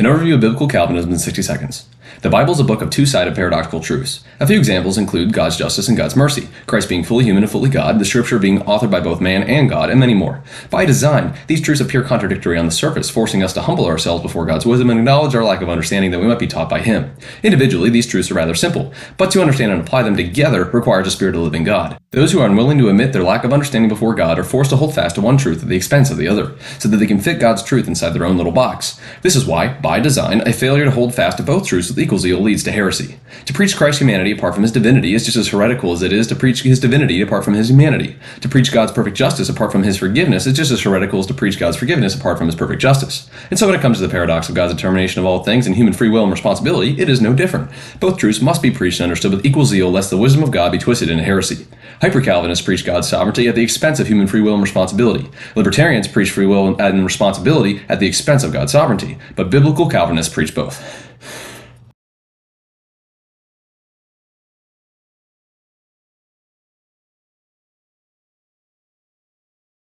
An overview of biblical Calvinism in 60 seconds. The Bible is a book of two-sided paradoxical truths. A few examples include God's justice and God's mercy, Christ being fully human and fully God, the Scripture being authored by both man and God, and many more. By design, these truths appear contradictory on the surface, forcing us to humble ourselves before God's wisdom and acknowledge our lack of understanding that we might be taught by Him. Individually, these truths are rather simple, but to understand and apply them together requires a Spirit of the living God. Those who are unwilling to admit their lack of understanding before God are forced to hold fast to one truth at the expense of the other, so that they can fit God's truth inside their own little box. This is why, by design, a failure to hold fast to both truths with equal zeal leads to heresy. To preach Christ's humanity apart from His divinity is just as heretical as it is to preach His divinity apart from His humanity. To preach God's perfect justice apart from His forgiveness is just as heretical as to preach God's forgiveness apart from His perfect justice. And so when it comes to the paradox of God's determination of all things and human free will and responsibility, it is no different. Both truths must be preached and understood with equal zeal, lest the wisdom of God be twisted into heresy. Hyper-Calvinists preach God's sovereignty at the expense of human free will and responsibility. Libertarians preach free will and responsibility at the expense of God's sovereignty. But biblical Calvinists preach both.